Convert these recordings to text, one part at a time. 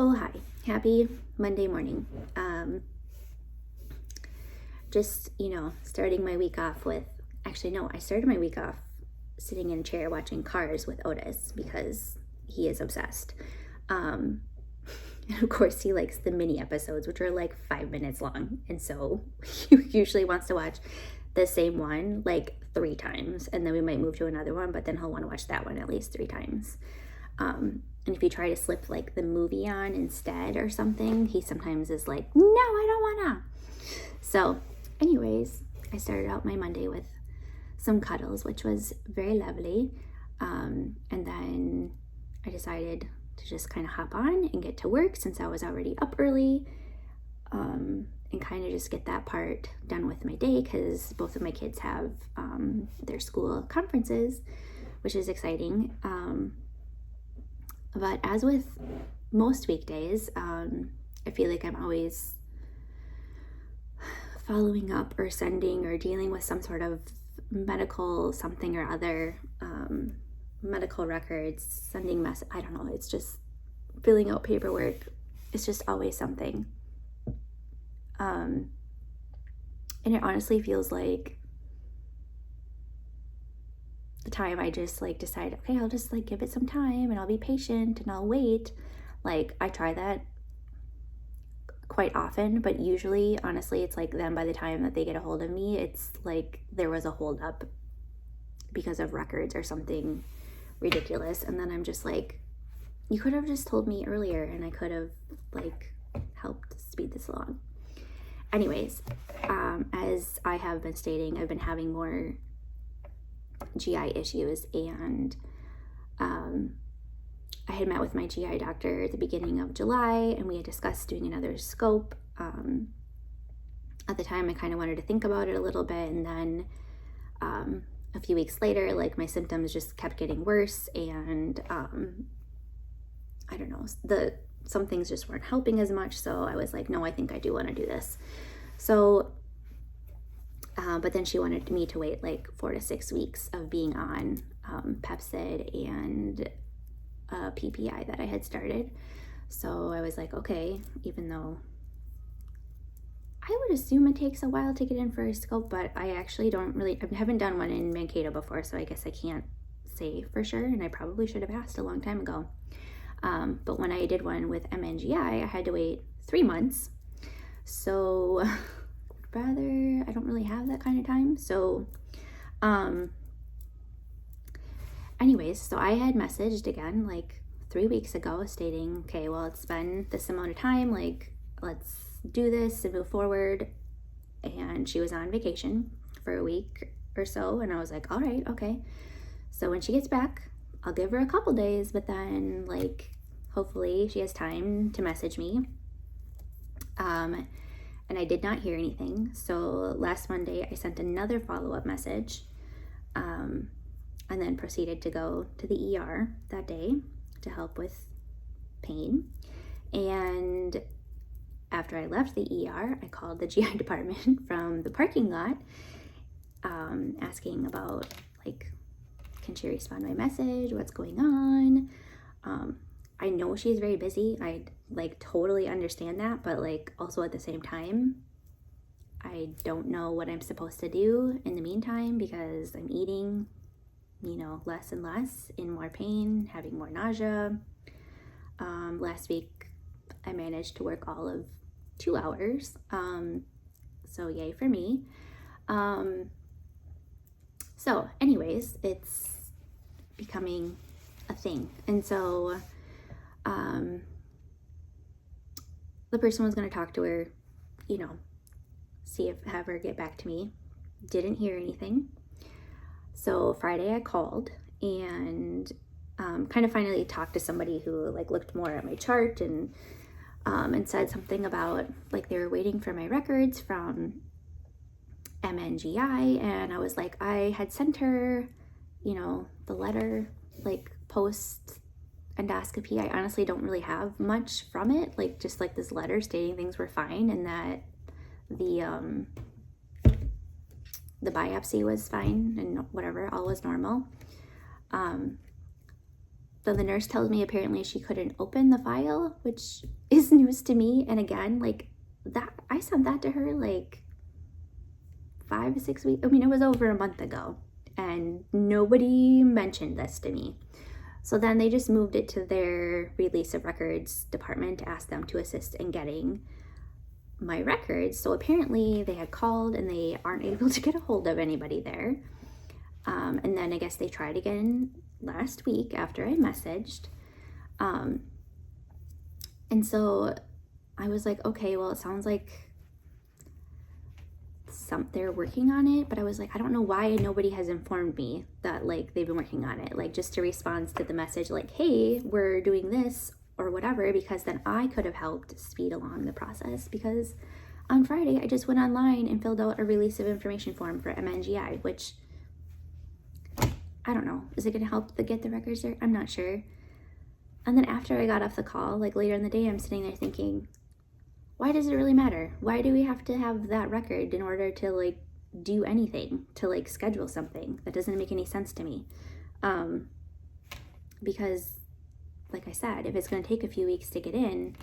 Oh, hi. Happy Monday morning. Starting my week off with, actually, no, I started my week off sitting in a chair watching Cars with Otis because he is obsessed. And of course, he likes the mini episodes, which are like 5 minutes long. And so he usually wants to watch the same one like 3 times. And then we might move to another one, but then he'll want to watch that one at least 3 times. And if you try to slip like the movie on instead or something, he sometimes is like, no, I don't wanna. So anyways, I started out my Monday with some cuddles, which was very lovely. And then I decided to just kind of hop on and get to work since I was already up early, and kind of just get that part done with my day because both of my kids have their school conferences, which is exciting. But as with most weekdays, I feel like I'm always following up or sending or dealing with some sort of medical something or other, medical records, sending I don't know, it's just filling out paperwork. It's just always something. And it honestly feels like the time I just like decide, okay, I'll just like give it some time and I'll be patient and I'll wait. Like I try that quite often, but usually honestly it's like then by the time that they get a hold of me, it's like there was a hold up because of records or something ridiculous, and then I'm just like, you could have just told me earlier and I could have like helped speed this along. Anyways, as I have been stating, I've been having more GI issues, and I had met with my GI doctor at the beginning of July and we had discussed doing another scope. At the time I kind of wanted to think about it a little bit, and then a few weeks later, like my symptoms just kept getting worse, and I don't know, some things just weren't helping as much, so I was like, no, I think I do want to do this. So but then she wanted me to wait like 4 to 6 weeks of being on Pepcid and PPI that I had started. So I was like, okay, even though I would assume it takes a while to get in for a scope, but I actually I haven't done one in Mankato before, so I guess I can't say for sure, and I probably should have asked a long time ago. But when I did one with MNGI, I had to wait 3 months. So I don't really have that kind of time. So anyways, so I had messaged again like 3 weeks ago stating, okay, well, it's been this amount of time, like let's do this and move forward. And she was on vacation for a week or so, and I was like, all right, okay. So when she gets back, I'll give her a couple days, but then like hopefully she has time to message me. And I did not hear anything. So last Monday I sent another follow-up message, and then proceeded to go to the ER that day to help with pain. And after I left the ER, I called the GI department from the parking lot, asking about like, can she respond to my message? What's going on? I know she's very busy. I like totally understand that, but like also at the same time, I don't know what I'm supposed to do in the meantime because I'm eating, less and less, in more pain, having more nausea. Last week I managed to work all of 2 hours. So yay for me. So anyways, it's becoming a thing. And so the person was going to talk to her, have her get back to me. Didn't hear anything. So Friday I called and kind of finally talked to somebody who like looked more at my chart and said something about like they were waiting for my records from MNGI, and I was like, I had sent her, the letter like post endoscopy. I honestly don't really have much from it, like just like this letter stating things were fine and that the biopsy was fine and whatever, all was normal. then the nurse tells me apparently she couldn't open the file, which is news to me. And again, like that, I sent that to her like 5 or 6 weeks. I mean, it was over a month ago and nobody mentioned this to me. So then they just moved it to their release of records department to ask them to assist in getting my records. So apparently they had called and they aren't able to get a hold of anybody there. And then I guess they tried again last week after I messaged. And so I was like, okay, well, it sounds like they're working on it, but I was like, I don't know why nobody has informed me that like they've been working on it, like just to respond to the message like, hey, we're doing this or whatever, because then I could have helped speed along the process. Because on Friday I just went online and filled out a release of information form for MNGI, which I don't know, is it going to help get the records there? I'm not sure. And then after I got off the call, like later in the day, I'm sitting there thinking, why does it really matter? Why do we have to have that record in order to like do anything, to like schedule something? That doesn't make any sense to me. Because like I said, if it's going to take a few weeks to get in,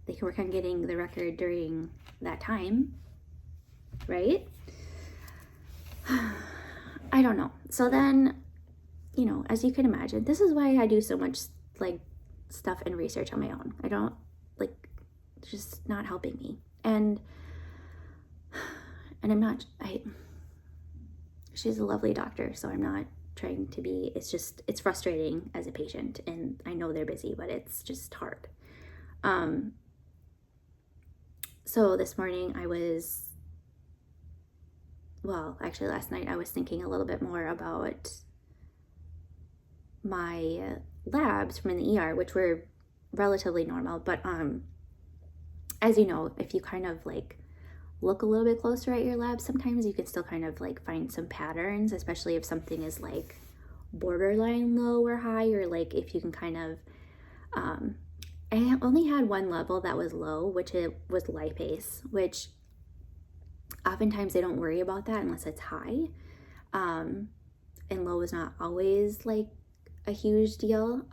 they can work on getting the record during that time, right? I don't know. So then, you know, as you can imagine, this is why I do so much like stuff and research on my own. I don't like, it's just not helping me. And I'm not, she's a lovely doctor, so I'm not trying to be, it's frustrating as a patient, and I know they're busy, but it's just hard. So this morning actually last night I was thinking a little bit more about my labs from the ER, which were relatively normal, but as you know, if you kind of like look a little bit closer at your labs, sometimes you can still kind of like find some patterns, especially if something is like borderline low or high, or like if you can kind of I only had one level that was low, which it was lipase, which oftentimes they don't worry about that unless it's high, and low is not always like a huge deal.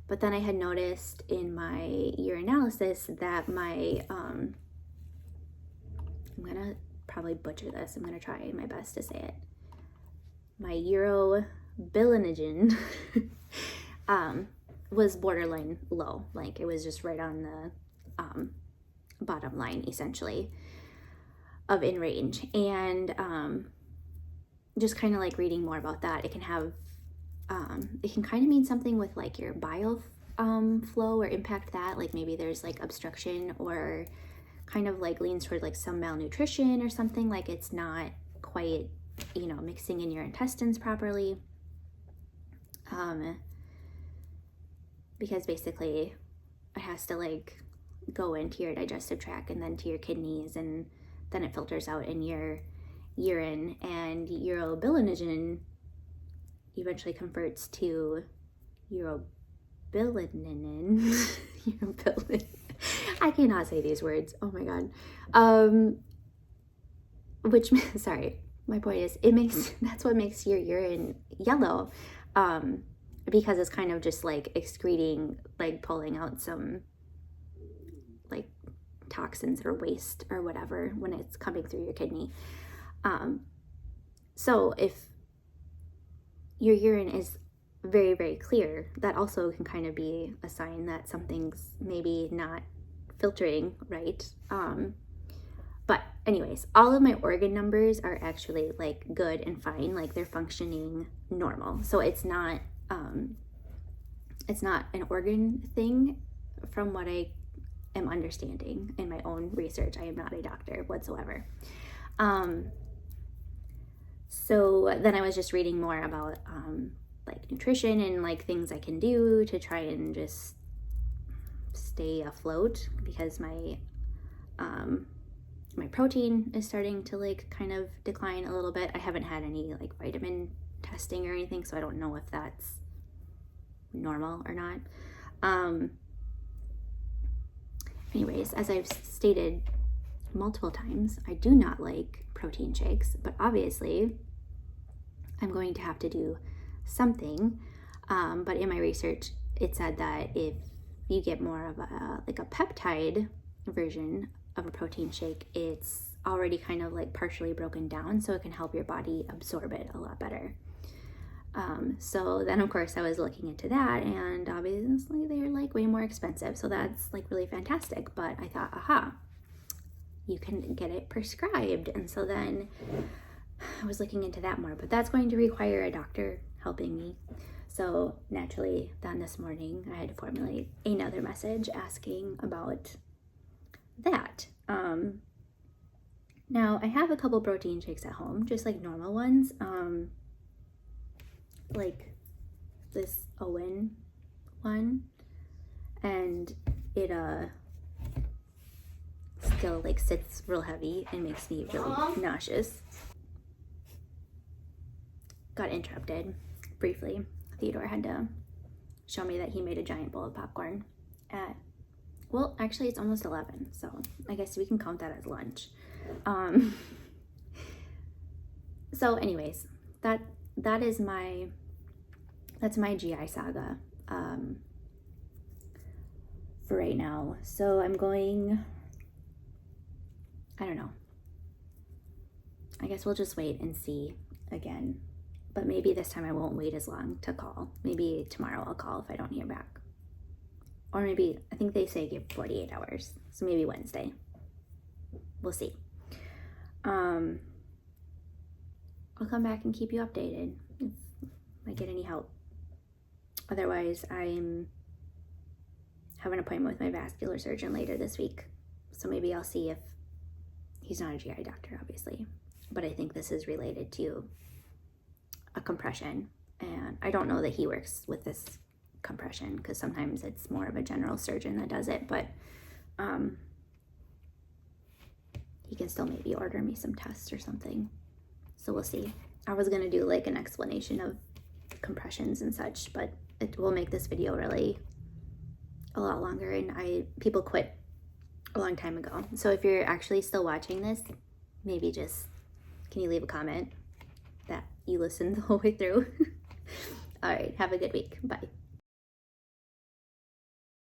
But then I had noticed in my urinalysis that my, I'm gonna probably butcher this. I'm gonna try my best to say it. My urobilinogen was borderline low. Like it was just right on the bottom line, essentially, of in range. And just kind of like reading more about that, it can have it can kind of mean something with like your bile flow or impact that, like maybe there's like obstruction or kind of like leans toward like some malnutrition or something, like it's not quite, you know, mixing in your intestines properly, because basically it has to like go into your digestive tract and then to your kidneys, and then it filters out in your urine, and urobilinogen eventually converts to urobilinin. Urobilin. I cannot say these words. Oh my god. Which, sorry, my point is, that's what makes your urine yellow, because it's kind of just like excreting, like pulling out some like toxins or waste or whatever when it's coming through your kidney. So if your urine is very, very clear, that also can kind of be a sign that something's maybe not filtering right. But anyways, all of my organ numbers are actually like good and fine, like they're functioning normal. So it's not an organ thing from what I am understanding in my own research. I am not a doctor whatsoever. So then I was just reading more about like nutrition and like things I can do to try and just stay afloat, because my my protein is starting to like kind of decline a little bit. I haven't had any like vitamin testing or anything, so I don't know if that's normal or not. Anyways, as I've stated multiple times, I do not like protein shakes, but obviously I'm going to have to do something. But in my research, it said that if you get more of a peptide version of a protein shake, it's already kind of like partially broken down, so it can help your body absorb it a lot better. So then of course I was looking into that, and obviously they're like way more expensive, so that's like really fantastic. But I thought, aha, you can get it prescribed. And so then I was looking into that more, but that's going to require a doctor helping me. So naturally then this morning I had to formulate another message asking about that. Now I have a couple protein shakes at home, just like normal ones. Like this Owen one, and it still like sits real heavy and makes me really nauseous. Got interrupted briefly. Theodore had to show me that he made a giant bowl of popcorn at, well, actually it's almost 11, so I guess we can count that as lunch. So anyways, that's my GI saga for right now. So I'm going, I don't know, I guess we'll just wait and see again, but maybe this time I won't wait as long to call. Maybe tomorrow I'll call if I don't hear back, or maybe, I think they say give 48 hours, so maybe Wednesday. We'll see. I'll come back and keep you updated if I get any help. Otherwise, I have an appointment with my vascular surgeon later this week, so maybe I'll see if he's not a GI doctor, obviously, but I think this is related to a compression, and I don't know that he works with this compression because sometimes it's more of a general surgeon that does it, but he can still maybe order me some tests or something, so we'll see. I was gonna do like an explanation of compressions and such, but it will make this video really a lot longer, and people quit a long time ago. So if you're actually still watching this, maybe just, can you leave a comment that you listened the whole way through? All right, have a good week. Bye.